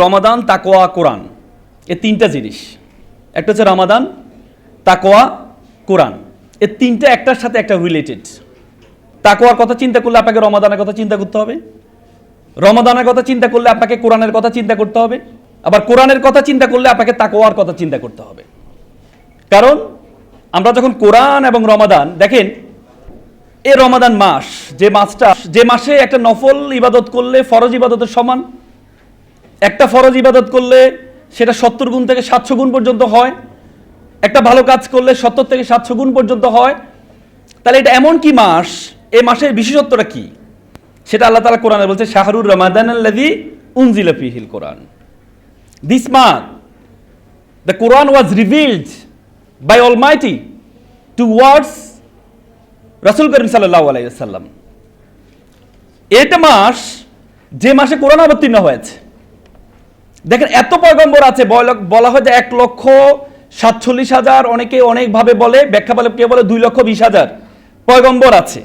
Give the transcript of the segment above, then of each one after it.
রমাদান, তাকওয়া, কোরআন, এই তিনটা জিনিস। একটা হচ্ছে রমাদান, তাকওয়া, কোরআন, এই তিনটা একটার সাথে একটা রিলেটেড। তাকওয়ার কথা চিন্তা করলে আপনাকে রমাদানের কথা চিন্তা করতে হবে, রমাদানের কথা চিন্তা করলে আপনাকে কোরআনের কথা চিন্তা করতে হবে, আবার কোরআনের কথা চিন্তা করলে আপনাকে তাকওয়ার কথা চিন্তা করতে হবে। কারণ আমরা যখন কোরআন এবং রমাদান দেখেন, এই রমাদান মাস, যে মাসে একটা নফল ইবাদত করলে ফরজ ইবাদতের সমান, একটা ফরজ ইবাদত করলে সেটা 70 গুণ থেকে 700 গুণ পর্যন্ত হয়, একটা ভালো কাজ করলে 70 থেকে 700 গুণ পর্যন্ত হয়। তাহলে এটা এমন কি মাস, এই মাসের বিশেষত্বটা কি, সেটা আল্লাহ তাআলা কোরআনে বলছে, শাহরুর রমাদানাল্লাযী উনজিলা ফীহিল কোরআন। This month the Quran was revealed by Almighty towards রাসূল করিম সাল্লাল্লাহু আলাইহি ওয়াসাল্লাম। এটা মাস যে মাসে কোরআন অবতীর্ণ হয়েছে। দেখেন এত পয়গম্বর আছে, বলা হয় যে 1,47,000, অনেকে অনেকভাবে বলে, ব্যাখ্যা বলে, কে বলে 2,20,000 পয়গম্বর আছে।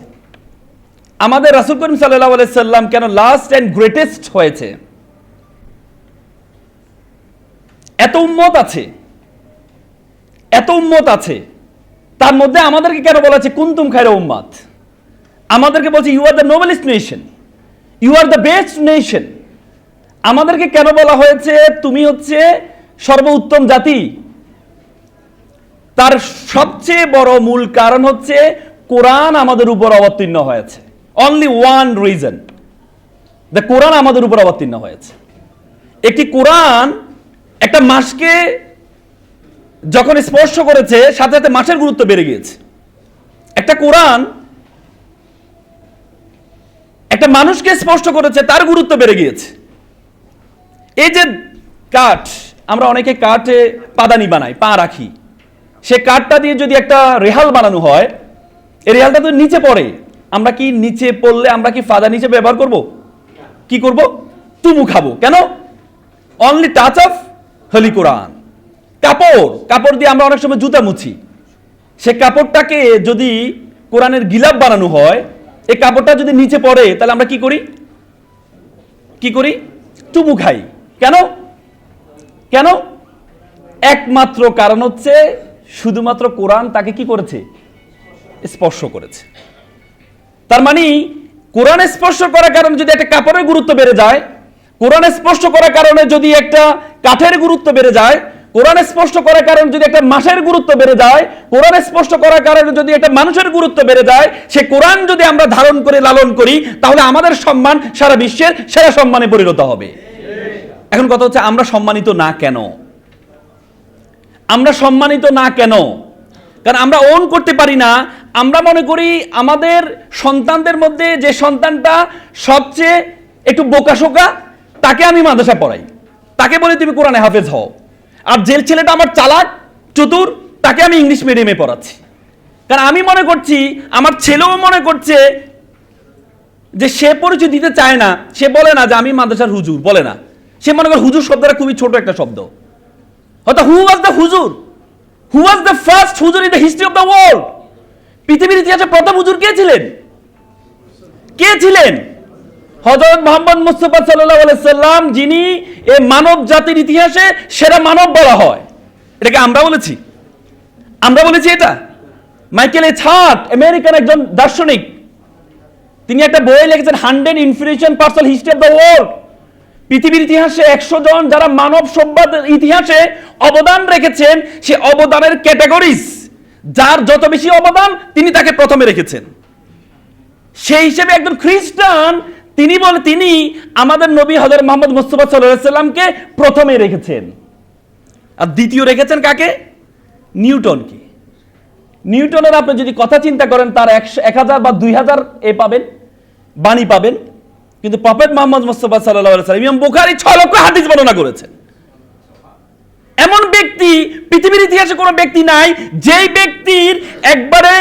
আমাদের রাসূল করিম সাল্লাল্লাহু আলাইহি সাল্লাম কেন লাস্ট এন্ড গ্রেটেস্ট হয়েছে? এত উম্মত আছে, এত উম্মত আছে, তার মধ্যে আমাদেরকে কেন বলা আছে কুনতুম খায়রা উম্মাত? আমাদেরকে বলছে you are the noblest nation, you are the best nation. আমাদেরকে কেন বলা হয়েছে তুমি হচ্ছে সর্বোত্তম জাতি? তার সবচেয়ে বড় মূল কারণ হচ্ছে কোরআন আমাদের উপর অবতীর্ণ হয়েছে। অনলি ওয়ান রিজন, দ্য কোরআন আমাদের উপর অবতীর্ণ হয়েছে। একটি কোরআন একটা মাসকে যখন স্পর্শ করেছে, সাথে সাথে মাসের গুরুত্ব বেড়ে গিয়েছে। একটা কোরআন একটা মানুষকে স্পর্শ করেছে, তার গুরুত্ব বেড়ে গিয়েছে। এই যে কাঠ, আমরা অনেকে কাঠে পাদানি বানাই, পা রাখি, সে কাঠটা দিয়ে যদি একটা রেহাল বানানো হয়, এই রেহালটা তো নিচে পড়ে, আমরা কি নিচে পড়লে আমরা কি ফাদা নিচে ব্যবহার করব? কি করব? তুমু খাবো। কেন? অনলি টাচ অফ হলি কোরআন। কাপড় দিয়ে আমরা অনেক সময় জুতা মুছি, সে কাপড়টাকে যদি কোরআনের গিলাপ বানানো হয়, এই কাপড়টা যদি নিচে পড়ে, তাহলে আমরা কি করি? চুমু খাই। কেন? একমাত্র কারণ হচ্ছে শুধুমাত্র কোরআন তাকে কি করেছে? স্পর্শ করেছে। তার মানে কোরআন স্পর্শ করার কারণে যদি একটা কাপড়ের গুরুত্ব বেড়ে যায়, কোরআন স্পর্শ করার কারণে যদি একটা কাঠের গুরুত্ব বেড়ে যায়, কোরআন স্পর্শ করার কারণে যদি একটা মাসের গুরুত্ব বেড়ে যায়, কোরআন স্পর্শ করার কারণে যদি একটা মানুষের গুরুত্ব বেড়ে যায়, সে কোরআন যদি আমরা ধারণ করে লালন করি, তাহলে আমাদের সম্মান সারা বিশ্বের সেরা সম্মানে পরিণত হবে। এখন কথা হচ্ছে, আমরা সম্মানিত না কেন? আমরা সম্মানিত না কেন? কারণ আমরা ওন করতে পারি না। আমরা মনে করি আমাদের সন্তানদের মধ্যে যে সন্তানটা সবচেয়ে একটু বোকাশোকা, তাকে আমি মাদ্রাসা পড়াই, তাকে বলি তুমি কোরআনে হাফেজ হও। আর যে ছেলেটা আমার চালাক চতুর, তাকে আমি ইংলিশ মিডিয়ামে পড়াচ্ছি। কারণ আমি মনে করছি, আমার ছেলেও মনে করছে যে সে পরিচয় দিতে চায় না, সে বলে না যে আমি মাদ্রাসার হুজুর, বলে না। সে মনে করে হুজুর শব্দটা খুবই ছোট একটা শব্দ। হয়তো হু ওয়াজ দ্য হুজুর, হু ওয়াজ দ্য ফার্স্ট হুজুর in the history of the world? পৃথিবীর ইতিহাসে প্রথম হুজুর কে ছিলেন? হযরত মুহাম্মদ মুস্তাফা সাল্লাল্লাহু আলাইহি সাল্লাম, যিনি এই মানব জাতির ইতিহাসে সেরা মানব বলা হয়। এটাকে আমরা বলেছি এটা? মাইকেল এইচ হার্ট, আমেরিকান একজন দার্শনিক, তিনি একটা বই লিখেছেন 100 influential person history of the world. পৃথিবীর ইতিহাসে 100 জন যারা মানব সভ্যতার ইতিহাসে অবদান রেখেছেন, সে অবদানের ক্যাটাগরিজ, যার যত বেশি অবদান তিনি তাকে প্রথমে রেখেছেন। সেই হিসেবে একজন খ্রিস্টান, তিনি আমাদের নবী হযরত মুহাম্মদ মুস্তাফা সাল্লাল্লাহু আলাইহি সাল্লামকে প্রথমে রেখেছেন। আর দ্বিতীয় রেখেছেন কাকে? নিউটনকে। নিউটনের আপনি যদি কথা চিন্তা করেন, তার 1000 বা 2000 বাণী পাবেন। কিন্তু প্রফেট মুহাম্মদ মুস্তাফা সাল্লাল্লাহু আলাইহি সাল্লাম, ইমাম বুখারী 6 লক্ষ হাদিস বর্ণনা করেছেন। এমন ব্যক্তি পৃথিবীর ইতিহাসে কোনো ব্যক্তি নাই, যেই ব্যক্তির একবারে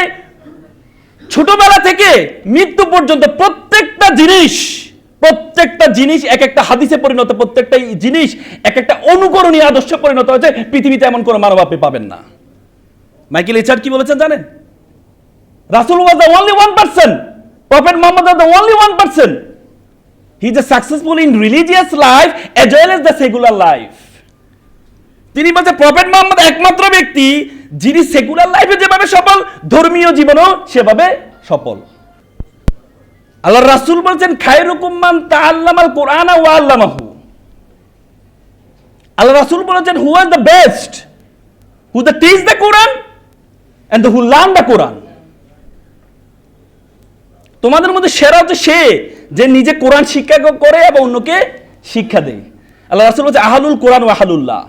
ছোটবেলা থেকে মৃত্যু পর্যন্ত প্রত্যেকটা জিনিস এক একটা হাদিসে পরিণত, প্রত্যেকটা জিনিস এক একটা অনুকরণীয় আদর্শে পরিণত হয়েছে। পৃথিবীতে এমন কোনো মানব আপনি পাবেন না। মাইকেল এইচ হার্ট কি বলেছেন জানেন? রাসূল was the only one person, prophet Muhammad was the only one person he is successful in religious life as well as the secular life. তিনি বলছেন প্রফেট মুহাম্মদ একমাত্র ব্যক্তি যিনি সেকুলার লাইফে যেভাবে সফল, ধর্মীয় জীবনেও সেভাবে সফল। আল্লাহর রাসূল বলছেন খায়রুকুম মান তাআল্লামাল কুরআনা ওয়া আল্লামাহু। আল্লাহ রাসূল বলেছেন who are the best, who the teach the Quran and who learn the Quran. তোমাদের মধ্যে সেরা হচ্ছে সে যে নিজে কোরআন শিক্ষা করে এবং অন্যকে শিক্ষা দেয়। আল্লাহ রাসূল বলছে আহলুল কোরআন ওয়া আহলুল্লাহ,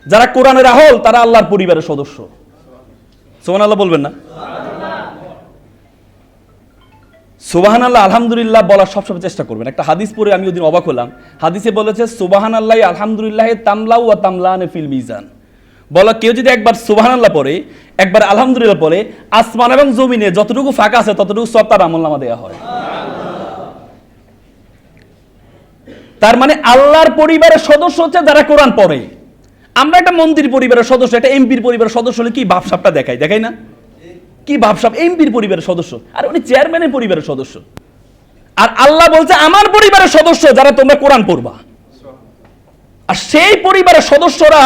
যারা কোরআনের আহল তারা আল্লাহর পরিবারের সদস্য। সুবহানাল্লাহ বলবেন না? সুবহানাল্লাহ আলহামদুলিল্লাহ বলার সবসময় চেষ্টা করবেন। একটা হাদিস পড়ে আমি ওদিন অবাক হলাম। হাদিসে বলেছে সুবহানাল্লাহ আলহামদুলিল্লাহ তামলাউ ওয়া তামলান ফিল মিজান। বলা কেউ যদি একবার সুবহানাল্লাহ পড়ে, একবার আলহামদুলিল্লাহ পড়ে, আসমান এবং জমিনে যতটুকু ফাঁকা আছে ততটুকু সব তার আমলনামা দেয়া হয়। তার মানে আল্লাহর পরিবারের সদস্য হচ্ছে যারা কোরআন পড়ে। আমরা একটা মন্ত্রীর পরিবারের সদস্য, একটা এমপির পরিবারের সদস্য হলে কি ভাবসাবটা দেখাই না? কি ভাবসাব, এমপির পরিবারের সদস্য, আর উনি চেয়ারম্যানের পরিবারের সদস্য। আর আল্লাহ বলছে আমার পরিবারের সদস্য যারা তোমরা কোরআন পড়বা। আর সেই পরিবারের সদস্যরা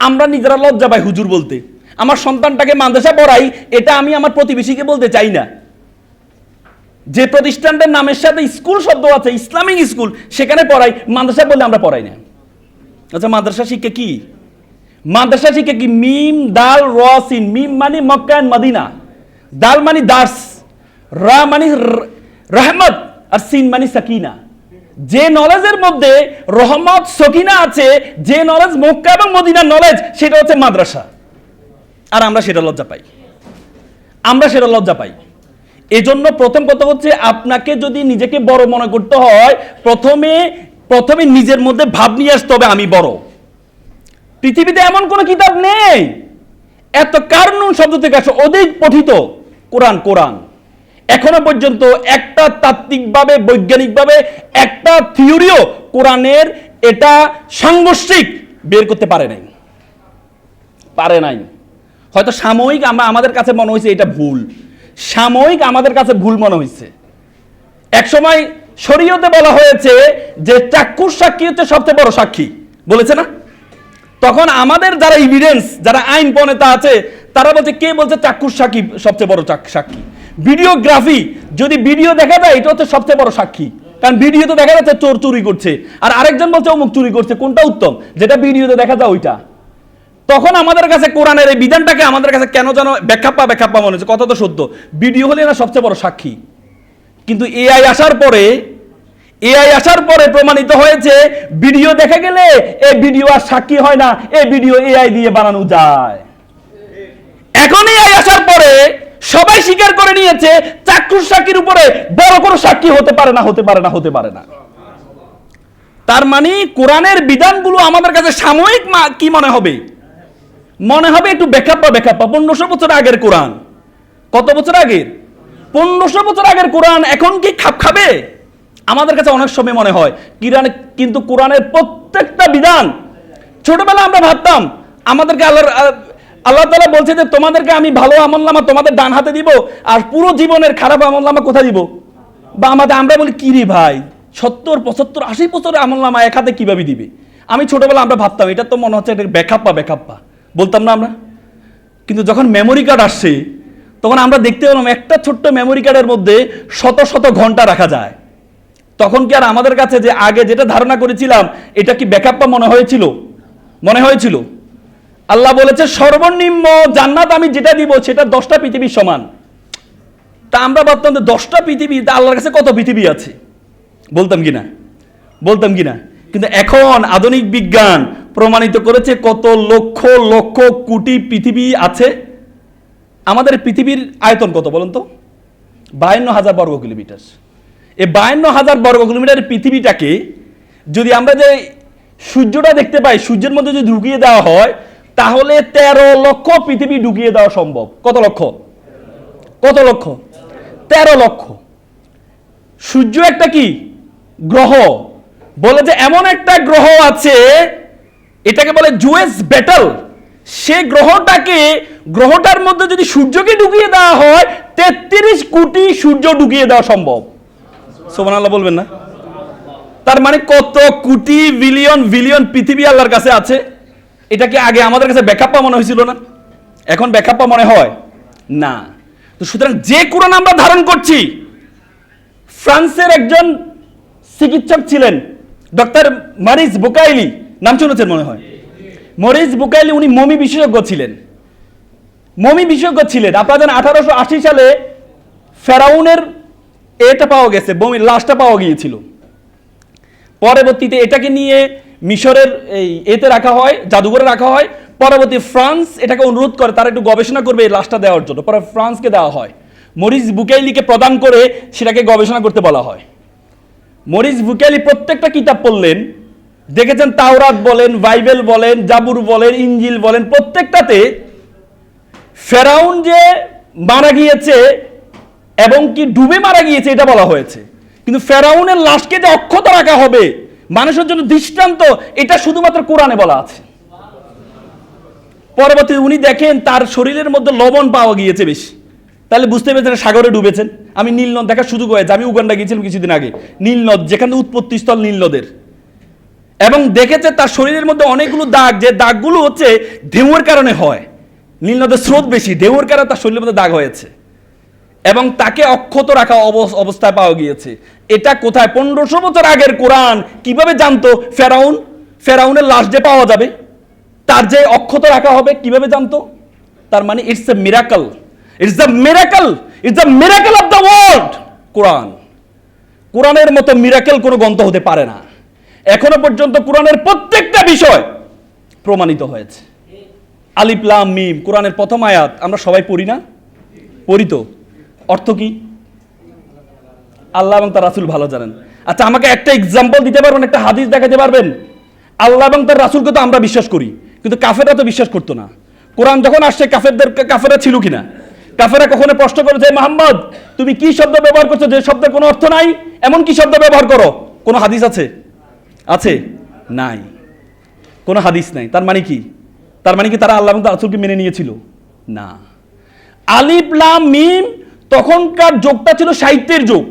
আমরা নিজেরা লজ্জা পাই হুজুর বলতে। আমার সন্তানটাকে মাদ্রাসা পড়াই, এটা আমি আমার প্রতিবেশীকে বলতে চাই না। যে প্রতিষ্ঠানটার নামের সাথে স্কুল শব্দ আছে, ইসলামিক স্কুল, সেখানে পড়াই, মাদ্রাসা বললে আমরা পড়াই না। আচ্ছা মাদ্রাসা শিক্ষা কি? মাদ্রাসা শিক্ষা কি? মিম দাল র সিন। মিম মানে মক্কা এন্ড মদিনা, দাল মানে দার্স, রা মানে রহমত, আর সিন মানে সাকিনা। যে নলেজের মধ্যে রহমত সকিনা আছে, যে নলেজ মক্কা এবং মদিনার নলেজ, সেটা হচ্ছে মাদ্রাসা। আর আমরা সেটা লজ্জা পাই। এজন্য প্রথম কথা হচ্ছে আপনাকে যদি নিজেকে বড় মনে করতে হয়, প্রথমে নিজের মধ্যে ভাব নিয়ে আসতে হবে আমি বড়। পৃথিবীতে এমন কোন কিতাব নেই এত কারনুন শব্দ থেকে আসে অধিক পঠিত কোরআন। এখনো পর্যন্ত একটা তাত্ত্বিকভাবে, বৈজ্ঞানিকভাবে একটা থিওরিও কোরআনের এটা সাংঘর্ষিক বের করতে পারে নাই। হয়তো সাময়িক আমাদের কাছে মনে হয়েছে এটা ভুল, আমাদের কাছে ভুল মনে হয়েছে। এক সময় শরীয়তে বলা হয়েছে যে চাক্ষুষ সাক্ষী হচ্ছে সবচেয়ে বড় সাক্ষী, বলেছে না? তখন আমাদের যারা এভিডেন্স, যারা আইন প্রণেতা আছে, তারা বলছে কে বলছে চাক্ষুষ সাক্ষী সবচেয়ে বড় সাক্ষী? ভিডিওগ্রাফি, যদি ভিডিও দেখা যায় এটা হচ্ছে সবচেয়ে বড় সাক্ষী, কারণ ভিডিওতে দেখা যাচ্ছে চোর চুরি করছে, আর আরেকজন বলছে অমুক চুরি করছে। কোনটা উত্তম? যেটা ভিডিওতে দেখা যায় ওইটা। তখন আমাদের কাছে কোরআনের এই বিধানটাকে আমাদের কাছে কেন যেন ব্যাখ্যাপ্পা মনে হচ্ছে। কথা তো সত্য, ভিডিও হলে না সবচেয়ে বড় সাক্ষী। কিন্তু এআই আসার পরে প্রমাণিত হয়েছে ভিডিও দেখা গেলে এই ভিডিও আর সাক্ষী হয় না, এই ভিডিও এআই দিয়ে বানানো যায়। এখন এআই আসার পরে সবাই স্বীকার করে নিয়েছে চাক্ষুষ সাক্ষীর উপরে বড় কোনো সাক্ষী হতে পারে না। তার মানে কোরআনের বিধানগুলো আমাদের কাছে সাময়িক কি মনে হবে একটু ব্যাখ্যাপ্পা। 1500 বছর আগের কোরআন, কত বছর আগের? 1500 বছর আগের কোরআন এখন কি খাপ খাবে? আমাদের কাছে অনেক সময় মনে হয় কিন্তু কোরআনের প্রত্যেকটা বিধান, ছোটবেলা আমরা ভাবতাম আমাদেরকে আল্লাহ তাআলা বলছে যে তোমাদেরকে আমি ভালো আমলনামা তোমাদের ডান হাতে দিব, আর পুরো জীবনের খারাপ আমলনামা কোথায় দিব? বা আমরা বলি কি রে ভাই, 70, 75, 80 বছরের আমলনামা এক হাতে কিভাবে দিবে? আমি ছোটবেলা আমরা ভাবতাম এটা তো মনে হচ্ছে এটা ব্যাখ্যাপ্পা বলতাম না আমরা। কিন্তু যখন মেমোরি কার্ড আসছে তখন আমরা দেখতে পেলাম একটা ছোট্ট মেমোরি কার্ডের মধ্যে শত ঘন্টা রাখা যায়। তখন কি আর আমাদের কাছে যে আগে যেটা ধারণা করেছিলাম এটা কি ব্যাখ্যাপ্পা মনে হয়েছিল? আল্লাহ বলেছে সর্বনিম্ন জান্নাত আমি যেটা দিব সেটা 10টা পৃথিবীর সমান। তা আমরা ভাবতাম যে 10টা পৃথিবী, আল্লাহর কাছে কত পৃথিবী আছে? বলতাম কিনা? কিন্তু এখন আধুনিক বিজ্ঞান প্রমাণিত করেছে কত লক্ষ কোটি পৃথিবী আছে। আমাদের পৃথিবীর আয়তন কত বলুন তো? 52,000 বর্গ কিলোমিটার। এই 52,000 বর্গ কিলোমিটার পৃথিবীটাকে যদি আমরা যে সূর্যটা দেখতে পাই, সূর্যের মধ্যে যদি ঢুকিয়ে দেওয়া হয় তাহলে 13 লক্ষ পৃথিবী ঢুকিয়ে দেওয়া সম্ভব। কত লক্ষ? 13 লক্ষ। সূর্য একটা কি গ্রহ? বলে যে এমন একটা গ্রহ আছে, এটাকে বলে জুয়েস ব্যাটল। সে গ্রহটার মধ্যে যদি সূর্যকে ঢুকিয়ে দেওয়া হয় 33 কোটি সূর্য ঢুকিয়ে দেওয়া সম্ভব। সুবহানাল্লাহ বলবেন না? তার মানে কত কোটি বিলিয়ন বিলিয়ন পৃথিবী আল্লাহর কাছে আছে, এটা কি আগে আমাদের কাছে ব্যাখ্যাপ্পা মনে হয়েছিল না? এখন ব্যাখ্যাপ্পা মনে হয় না। তো সুতরাং যে কোরআন আমরা ধারণ করছি, ফ্রান্সের একজন চিকিৎসক ছিলেন ডক্টর মরিস বুকাইলি, নাম শুনেছেন মনে হয়। মরিস বুকাইলি উনি মমি বিশেষজ্ঞ ছিলেন। মমি বিশেষজ্ঞ ছিলেন। আপনারা জানেন 1880 সালে ফেরাউনের এটা পাওয়া গেছে, বমির লাশটা পাওয়া গিয়েছিল। পরবর্তীতে এটাকে নিয়ে মিশরের এতে রাখা হয়, জাদুঘরে রাখা হয়। পরবর্তী ফ্রান্স এটাকে অনুরোধ করে তারা একটু গবেষণা করবে এই লাশটা দেওয়ার জন্য। পরে ফ্রান্সকে দেওয়া হয়, মরিস বুকাইলিকে প্রদান করে সেটাকে গবেষণা করতে বলা হয়। মরিস বুকাইলি প্রত্যেকটা কিতাব পড়লেন, দেখেছেন তাওরাত বলেন, বাইবেল বলেন, জাবুর বলেন, ইঞ্জিল বলেন, প্রত্যেকটাতে ফেরাউন যে মারা গিয়েছে এবং কি ডুবে মারা গিয়েছে এটা বলা হয়েছে, কিন্তু ফেরাউনের লাশকে যে অক্ষত রাখা হবে মানুষের জন্য দৃষ্টান্ত, এটা শুধুমাত্র কোরআনে বলা আছে। পরবর্তী উনি দেখেন তার শরীরের মধ্যে লবণ পাওয়া গিয়েছে বেশি, তাহলে বুঝতে পেরেছেন সাগরে ডুবেছেন। আমি নীল নদ দেখার সুযোগ হয়েছে, আমি উগান্ডা গিয়েছিলাম কিছুদিন আগে, নীল নদ যেখানে উৎপত্তি স্থল নীল নদের, এবং দেখেছে তার শরীরের মধ্যে অনেকগুলো দাগ, যে দাগগুলো হচ্ছে ঢেউয়ের কারণে হয়। নীল নদের স্রোত বেশি, ঢেউয়ের কারণে তার শরীরের মধ্যে দাগ হয়েছে এবং তাকে অক্ষত রাখা অবস্থায় পাওয়া গিয়েছে। এটা কোথায়? 1500 বছর আগের কোরআন কিভাবে জানতো ফেরাউনের লাশ যে পাওয়া যাবে, তার যে অক্ষত রাখা হবে, কিভাবে জানতো? তার মানে it's a miracle, it's the miracle, it's the miracle of the world. কোরআন, কোরআনের মতো মিরাকেল কোনো গ্রন্থ হতে পারে না। এখনো পর্যন্ত কোরআনের প্রত্যেকটা বিষয় প্রমাণিত হয়েছে। আলিফ লাম মিম, কোরআনের প্রথম আয়াত আমরা সবাই পড়ি না? পড়ি তো। অর্থ কি? আল্লাহ এবং তার রাসূল ভালো জানেন। আচ্ছা, আমাকে একটা এক্সাম্পল দিতে পারবেন, একটা হাদিস দেখাতে পারবেন? আল্লাহ এবং তার রাসূলকে তো আমরা বিশ্বাস করি, কিন্তু কাফেররা তো বিশ্বাস করতো না। কোরআন যখন আসছে কাফেররা ছিল কিনা? কাফেররা কখনো প্রশ্ন করেছে, মুহাম্মদ তুমি কি শব্দ ব্যবহার করছো যে শব্দের কোনো অর্থ নাই, এমন কি শব্দ ব্যবহার করো? কোনো হাদিস আছে? আছে? নাই, কোনো হাদিস নাই। তার মানে কি? তার মানে কি তারা আল্লাহ এবং তার রাসূলকে মেনে নিয়েছিল? না। আলিফ লাম মিম তখনকার যুগটা ছিল সাহিত্যের যুগ।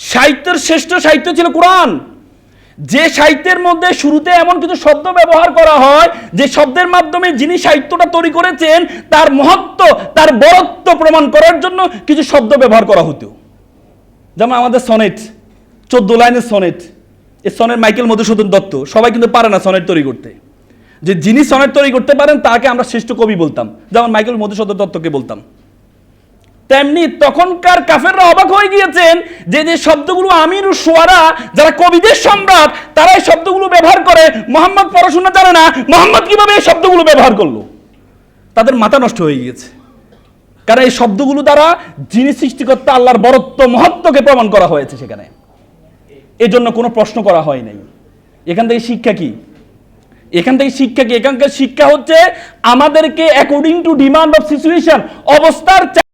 সাহিত্যের শ্রেষ্ঠ সাহিত্য ছিল কোরআন। যে সাহিত্যের মধ্যে শুরুতে এমন কিছু শব্দ ব্যবহার করা হয় যে শব্দের মাধ্যমে যিনি সাহিত্যটা তৈরি করেছেন তার মহত্ব, তার বরত্ব প্রমাণ করার জন্য কিছু শব্দ ব্যবহার করা হতো। যেমন আমাদের সনেট, 14 লাইনের সনেট, এই সনেট মাইকেল মধুসূদন দত্ত, সবাই কিন্তু পারে না সনেট তৈরি করতে। যে যিনি সনেট তৈরি করতে পারেন তাকে আমরা শ্রেষ্ঠ কবি বলতাম, যেমন মাইকেল মধুসূদন দত্তকে বলতাম। তেমনি তখনকার কাফেররা অবাক হয়ে গিয়েছেন যে যে শব্দগুলো আমির ও শুআরা, যারা কবিদের সম্রাট, তারা এই শব্দগুলো ব্যবহার করে। মুহাম্মদ পড়াশোনা জানে না, মুহাম্মদ কিভাবে এই শব্দগুলো ব্যবহার করলো? তাদের মাথা নষ্ট হয়ে গিয়েছে, কারণ এই শব্দগুলো দ্বারা যিনি সৃষ্টিকর্তা আল্লাহর বরত্ব মহত্বকে প্রমাণ করা হয়েছে সেখানে। এজন্য কোনো প্রশ্ন করা হয় নাই। এখান থেকে শিক্ষা কি? এখানকার শিক্ষা হচ্ছে আমাদেরকে according to demand of situation, অবস্থার